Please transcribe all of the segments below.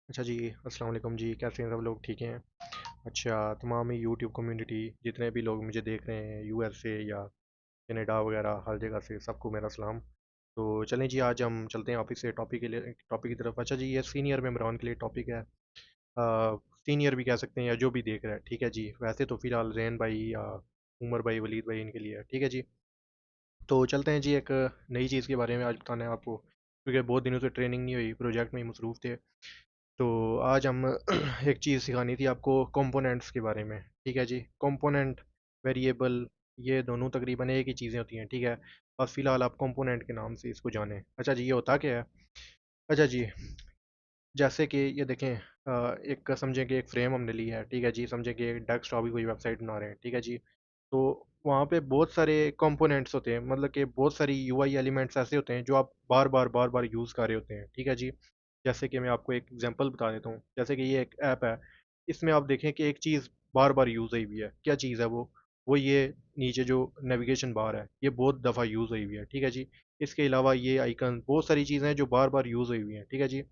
अच्छा जी, अस्सलाम वालेकुम जी, कैसे हैं सब लोग? ठीक हैं? अच्छा, तमाम ही यूट्यूब कम्युनिटी जितने भी लोग मुझे देख रहे हैं यूएसए या कनाडा वगैरह हर जगह से सबको मेरा सलाम। तो चलें जी, आज हम चलते हैं ऑफिस से टॉपिक की तरफ। अच्छा जी, ये सीनियर मेम्बरान के लिए टॉपिक है। सीनियर भी कह सकते हैं या जो भी देख रहा है, ठीक है जी। वैसे तो फ़िलहाल जैन भाई या उमर भाई, वलीद भाई इनके लिए है, ठीक है जी। तो चलते हैं जी, एक नई चीज़ के बारे में आज बताना है आपको, क्योंकि बहुत दिनों से ट्रेनिंग नहीं हुई, प्रोजेक्ट में ही मसरूफ़ थे। तो आज हम एक चीज़ सिखानी थी आपको कंपोनेंट्स के बारे में, ठीक है जी। कंपोनेंट, वेरिएबल, ये दोनों तकरीबन एक ही चीज़ें होती हैं, ठीक है। बस फ़िलहाल आप कंपोनेंट के नाम से इसको जानें। अच्छा जी, ये होता क्या है? अच्छा जी, जैसे कि ये देखें, एक समझें कि एक फ्रेम हमने लिया है, ठीक है जी। समझें कि एक डेस्कटॉप की कोई वेबसाइट बना रहे हैं, ठीक है जी। तो वहाँ पे बहुत सारे कंपोनेंट्स होते हैं, मतलब कि बहुत सारी यूआई एलिमेंट्स ऐसे होते हैं जो आप बार बार यूज़ कर रहे होते हैं, ठीक है जी। जैसे कि मैं आपको एक एग्जांपल बता देता हूँ। जैसे कि ये एक ऐप है, इसमें आप देखें कि एक चीज़ बार बार यूज़ हुई हुई है। क्या चीज़ है वो ये नीचे जो नेविगेशन बार है, ये बहुत दफ़ा यूज़ हुई हुई है, ठीक है जी। इसके अलावा ये आइकन, बहुत सारी चीज़ें हैं जो बार बार यूज़ हुई हुई हैं, ठीक है जी।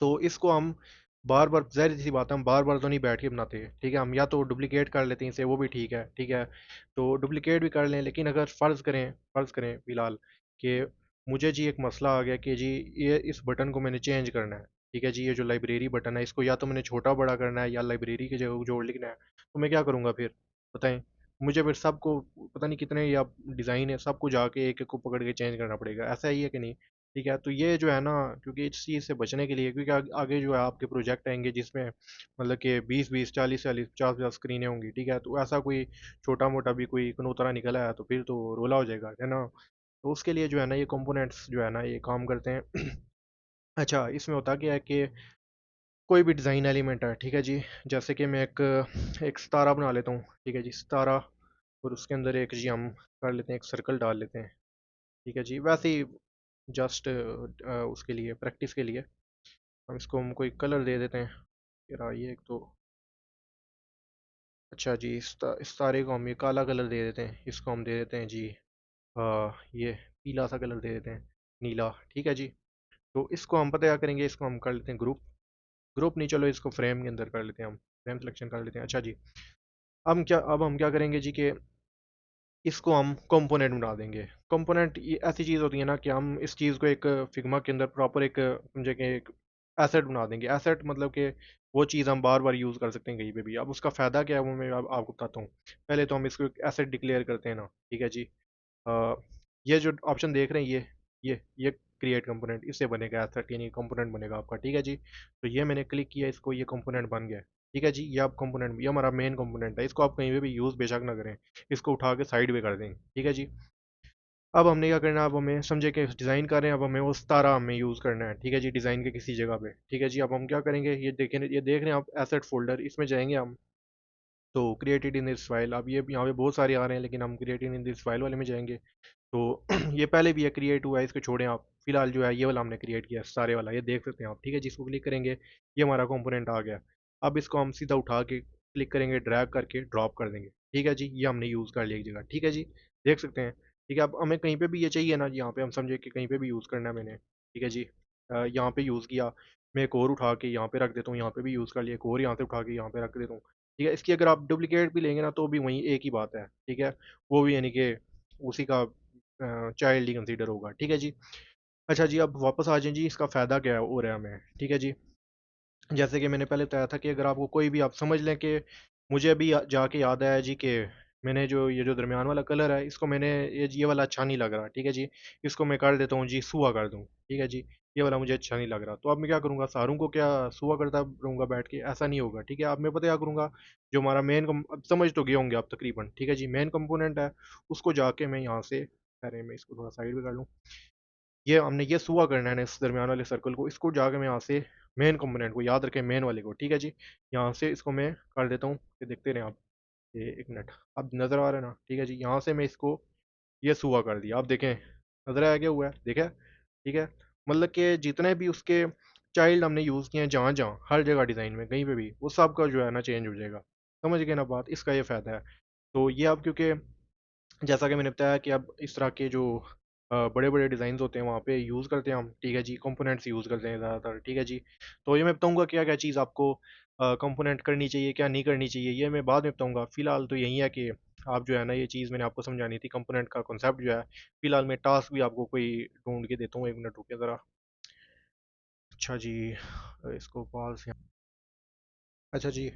तो इसको हम बार बार, ज़ाहिर सी बात है, हम बार बार तो नहीं बैठ के बनाते, ठीक है। हम या तो डुप्लीकेट कर लेते हैं इसे, वो भी ठीक है, ठीक है। तो डुप्लीकेट भी कर लें, लेकिन अगर फ़र्ज़ करें फ़िलहाल कि मुझे जी एक मसला आ गया कि जी ये इस बटन को मैंने चेंज करना है, ठीक है जी। ये जो लाइब्रेरी बटन है, इसको या तो मैंने छोटा बड़ा करना है या लाइब्रेरी की जगह जोड़ लिखना है, तो मैं क्या करूँगा फिर? बताएं। मुझे फिर सबको, पता नहीं कितने या डिज़ाइन है, सबको जाके एक एक को पकड़ के चेंज करना पड़ेगा। ऐसा ही है कि नहीं? ठीक है, तो ये जो है ना, क्योंकि इस चीज़ से बचने के लिए, क्योंकि आगे जो है आपके प्रोजेक्ट आएंगे जिसमें मतलब कि 20-20, 40-40, 50-50 स्क्रीनें होंगी, ठीक है। तो ऐसा कोई छोटा मोटा भी कोई कनूतरा निकल आया तो फिर तो रोला हो जाएगा, है ना। तो उसके लिए जो है ना, ये कंपोनेंट्स जो है ना, ये काम करते हैं। अच्छा, इसमें होता क्या है कि कोई भी डिज़ाइन एलिमेंट है, ठीक है जी। जैसे कि मैं एक एक सितारा बना लेता हूँ, ठीक है जी, सितारा। और उसके अंदर एक जी हम कर लेते हैं, एक सर्कल डाल लेते हैं, ठीक है जी। वैसे ही जस्ट उसके लिए, प्रैक्टिस के लिए हम कोई कलर दे देते हैं। यार ये एक तो, अच्छा जी, इस तारे को हम ये काला कलर दे देते हैं, इसको हम दे देते हैं जी ये पीला सा कलर दे देते हैं, नीला, ठीक है जी। तो इसको हम पता क्या करेंगे, इसको हम कर लेते हैं ग्रुप। ग्रुप नहीं, चलो इसको फ्रेम के अंदर कर लेते हैं, हम फ्रेम सिलेक्शन कर लेते हैं। अच्छा जी, अब हम क्या करेंगे जी कि इसको हम कंपोनेंट बना देंगे। कंपोनेंट ये ऐसी चीज़ होती है ना कि हम इस चीज़ को एक फिग्मा के अंदर प्रॉपर एक समझे कि एक एसेट बना देंगे। एसेट मतलब कि वो चीज़ हम बार बार यूज़ कर सकते हैं कहीं पे भी। अब उसका फ़ायदा क्या है वो मैं आपको बताता हूँ। पहले तो हम इसको एक एसेट डिक्लेयर करते हैं ना, ठीक है जी। अ, ये जो ऑप्शन देख रहे हैं, ये क्रिएट कंपोनेंट, इससे बनेगा एसेट, यानी कंपोनेंट बनेगा आपका, ठीक है जी। तो ये मैंने क्लिक किया, इसको, ये कंपोनेंट बन गया, ठीक है जी। ये आप कंपोनेंट, ये हमारा मेन कंपोनेंट है। इसको आप कहीं पे भी यूज़ बेशक ना करें, इसको उठा के साइड पे कर दें, ठीक है जी। अब हमने क्या करना है, अब हमें समझे कि डिज़ाइन कर रहे हैं, अब हमें वो सितारा हमें यूज़ करना है, ठीक है जी, डिज़ाइन के किसी जगह पे, ठीक है जी। अब हम क्या करेंगे, ये देखें, ये देख रहे हैं आप एसेट फोल्डर, इसमें जाएंगे हम। तो क्रिएटेड इन दिस फाइल, अब ये यहाँ पे बहुत सारे आ रहे हैं, लेकिन हम क्रिएटेड इन दिस फाइल वाले में जाएंगे। तो ये पहले भी है, क्रिएट हुआ है, इसको छोड़ें आप। फिलहाल जो है ये वाला हमने क्रिएट किया है, सारे वाला, ये देख सकते हैं आप, ठीक है। जिसको क्लिक करेंगे ये हमारा कंपोनेंट आ गया। अब इसको हम सीधा उठा के क्लिक करेंगे, ड्रैग करके ड्रॉप कर देंगे, ठीक है जी। ये हमने यूज़ कर लिया एक जगह, ठीक है जी। देख सकते हैं, ठीक है। अब हमें कहीं पे भी ये चाहिए ना, यहाँ पे हम समझे कि कहीं पे भी यूज़ करना है मैंने, ठीक है जी। यहाँ पे यूज़ किया, मैं एक और उठा के यहाँ पे रख देता हूँ, यहाँ पे भी यूज़ कर लिया, एक और यहाँ से उठा के यहाँ पे रख देता हूँ, ठीक है। इसकी अगर आप डुप्लीकेट भी लेंगे ना, तो भी वहीं एक ही बात है, ठीक है। वो भी यानी कि उसी का चाइल्ड ही कंसीडर होगा, ठीक है जी। अच्छा जी, अब वापस आ जाएं जी, इसका फ़ायदा क्या हो रहा है हमें, ठीक है जी। जैसे कि मैंने पहले बताया था कि अगर आपको कोई भी, आप समझ लें कि मुझे अभी जाके याद आया जी कि मैंने जो ये जो दरमियान वाला कलर है, इसको मैंने, ये वाला अच्छा नहीं लग रहा, ठीक है जी। इसको मैं कर देता हूँ जी, सुआ कर दूँ, ठीक है जी। ये वाला मुझे अच्छा नहीं लग रहा, तो अब मैं क्या करूँगा, सारों को क्या सुआ करता रहूँगा बैठ के? ऐसा नहीं होगा, ठीक है। अब मैं पता क्या करूँगा, जो हमारा अब समझ तो गए होंगे आप तकरीबन, ठीक है जी। मेन कंपोनेंट है, उसको जाके मैं यहाँ से, अरे मैं इसको थोड़ा साइड में कर लूँ। ये हमने ये सुआ करना है ना, इस दरमियान वाले सर्कल को, इसको जाके मैं यहाँ से मेन कंपोनेंट को, याद रखें मेन वाले को, ठीक है जी। यहाँ से इसको मैं कर देता हूँ, ये देखते रहें आप। ये एक मिनट, अब नज़र आ रहा है ना, ठीक है जी। यहाँ से मैं इसको ये सुआ कर दिया, आप देखें नज़र आया क्या हुआ है, देखा है? ठीक है। मतलब कि जितने भी उसके चाइल्ड हमने यूज़ किए हैं, जहाँ जहाँ हर जगह डिज़ाइन में कहीं पे भी, वो सब का जो है ना चेंज हो जाएगा। समझ गए ना बात, इसका ये फ़ायदा है। तो ये अब क्योंकि जैसा कि मैंने बताया कि अब इस तरह के जो बड़े बड़े डिज़ाइन होते हैं वहाँ पे यूज़ करते हैं हम, ठीक है जी, कंपोनेंट्स यूज़ करते हैं ज़्यादातर, ठीक है जी। तो ये मैं बताऊँगा क्या क्या चीज़ आपको कंपोनेंट करनी चाहिए, क्या नहीं करनी चाहिए, ये मैं बाद में बताऊँगा। फ़िलहाल तो यही है कि आप जो है ना, ये चीज़ मैंने आपको समझानी थी, कंपोनेंट का कॉन्सेप्ट जो है। फ़िलहाल मैं टास्क भी आपको कोई ढूंढ के देता हूँ, 1 मिनट रुकिए ज़रा। अच्छा जी, इसको पास, अच्छा जी,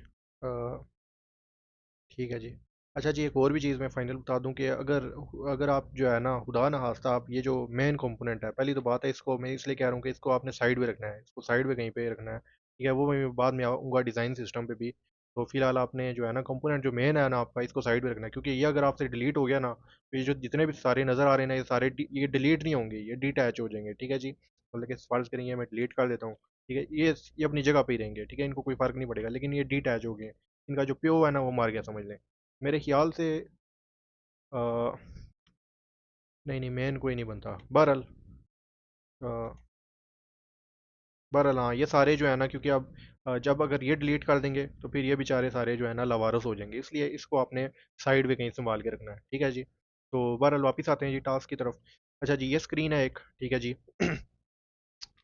ठीक है जी। अच्छा जी, एक और भी चीज़ मैं फाइनल बता दूं कि अगर अगर आप जो है ना, खुदा ना खास्ता, आप ये जो मेन कंपोनेंट है, पहली तो बात है, इसको मैं इसलिए कह रहा हूँ कि इसको आपने साइड में रखना है, इसको साइड में कहीं पे रखना है, ठीक है। वो मैं बाद में आऊँगा डिज़ाइन सिस्टम पे भी। तो फिलहाल आपने जो है ना, कंपोनेंट जो मेन है ना आपका, इसको साइड में रखना है, क्योंकि ये अगर आपसे डिलीट हो गया ना, तो ये जो जितने भी सारे नज़र आ रहे हैं ना, ये सारे ये डिलीट नहीं होंगे, ये डिटैच हो जाएंगे, ठीक है जी। मतलब कि फर्ज करेंगे मैं डिलीट कर देता हूँ, ठीक है, ये अपनी जगह पे ही रहेंगे, ठीक है, इनको कोई फ़र्क नहीं पड़ेगा, लेकिन ये डिटैच हो गए, इनका जो प्यो है ना, वो मार गया समझ लें। मेरे ख्याल से अ, नहीं नहीं, मेन कोई नहीं बनता। बहरहाल, अ, बहरहाल हाँ, ये सारे जो है ना, क्योंकि अब जब अगर ये डिलीट कर देंगे तो फिर ये बेचारे सारे जो है ना लवारस हो जाएंगे, इसलिए इसको आपने साइड में कहीं संभाल के रखना है, ठीक है जी। तो बहरहाल वापस आते हैं जी टास्क की तरफ। अच्छा जी, ये स्क्रीन है एक, ठीक है जी।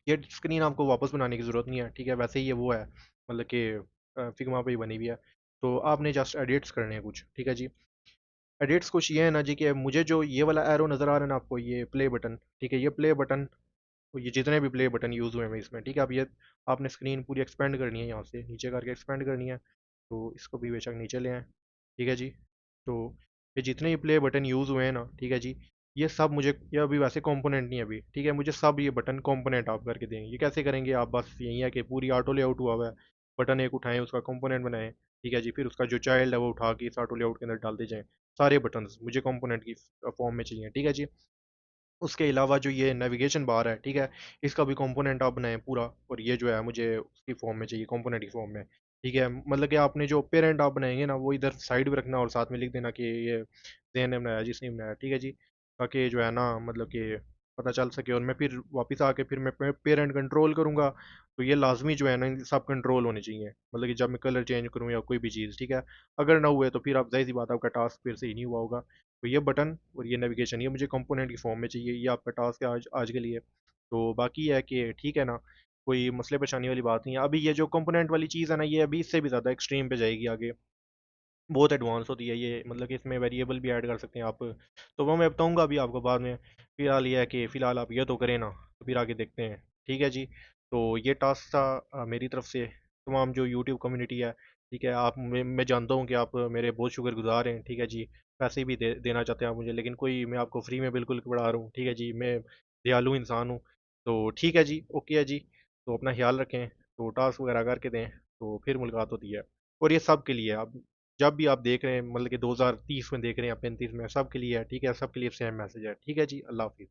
ये स्क्रीन आपको वापस बनाने की ज़रूरत नहीं है, ठीक है, वैसे ही ये वो है, मतलब कि फिग्मा पे ही बनी हुई है। तो आपने जस्ट एडिट्स करने हैं कुछ, ठीक है जी। एडिट्स कुछ ये है ना जी, कि मुझे जो ये वाला एरो नज़र आ रहा है ना आपको, ये प्ले बटन, ठीक है, ये प्ले बटन, तो ये जितने भी प्ले बटन यूज़ हुए हैं इसमें, ठीक है, अब ये आपने स्क्रीन पूरी एक्सपेंड करनी है, यहाँ से नीचे करके एक्सपेंड करनी है। तो इसको भी बेशक नीचे ले आएँ, ठीक है जी। तो ये जितने भी प्ले बटन यूज़ हुए हैं ना, ठीक है जी, ये सब मुझे, ये अभी वैसे कंपोनेंट नहीं है अभी, ठीक है, मुझे सब ये बटन कंपोनेंट आप करके देंगे। ये कैसे करेंगे आप, बस यही है कि पूरी ऑटो लेआउट हुआ हुआ है, बटन एक उठाएं, उसका कंपोनेंट बनाएं, ठीक है जी, फिर उसका जो चाइल्ड है वो उठा के इस ऑटो लेआउट के अंदर डाल दे जाएँ। सारे बटन्स मुझे कंपोनेंट की फॉर्म में चाहिए, ठीक है जी। उसके अलावा जो ये नेविगेशन बार है, ठीक है, इसका भी कंपोनेंट आप बनाएं पूरा, और ये जो है मुझे उसकी फॉर्म में चाहिए, कंपोनेंट की फॉर्म में, ठीक है। मतलब कि आपने जो पेरेंट आप बनाएंगे ना, वो इधर साइड में रखना और साथ में लिख देना कि ये जैन ने बनाया, जिसने बनाया, ठीक है जी, ताकि जो है ना, मतलब कि पता चल सके। और मैं फिर वापस आके फिर मैं पेरेंट कंट्रोल करूँगा, तो ये लाजमी जो है ना, इन सब कंट्रोल होने चाहिए, मतलब कि जब मैं कलर चेंज करूँ या कोई भी चीज़, ठीक है। अगर ना हुए तो फिर आप जाहिर सी बात है, आपका टास्क फिर से ही नहीं हुआ होगा। तो ये बटन और ये नेविगेशन, ये मुझे कंपोनेंट की फॉर्म में चाहिए, ये आपका टास्क है आज आज के लिए। तो बाकी है कि ठीक है ना, कोई मसले परेशानी वाली बात नहीं है। अभी ये जो कंपोनेंट वाली चीज़ है ना, ये अभी इससे भी ज़्यादा एक्सट्रीम पे जाएगी आगे, बहुत एडवांस होती है ये, मतलब कि इसमें वेरिएबल भी ऐड कर सकते हैं आप। तो वो मैं बताऊंगा अभी आपको बाद में। फिलहाल ये है कि फ़िलहाल आप ये तो करें ना, तो फिर आगे देखते हैं, ठीक है जी। तो ये टास्क था मेरी तरफ से। तमाम जो यूट्यूब कम्युनिटी है, ठीक है, आप, मैं जानता हूँ कि आप मेरे बहुत शुक्रगुजार हैं, ठीक है जी। पैसे भी देना चाहते हैं आप मुझे, लेकिन कोई, मैं आपको फ्री में बिल्कुल पढ़ा रहा हूँ, ठीक है जी, मैं दयालु इंसान हूँ। तो ठीक है जी, ओके है जी। तो अपना ख्याल रखें, तो टास्क वगैरह करके दें, तो फिर मुलाकात होती है। और ये सब के लिए आप, जब भी आप देख रहे हैं, मतलब कि 2030 में देख रहे हैं या 35 में, सबके लिए है, ठीक है, सबके लिए सेम मैसेज है, ठीक है जी। अल्लाह हाफिज़।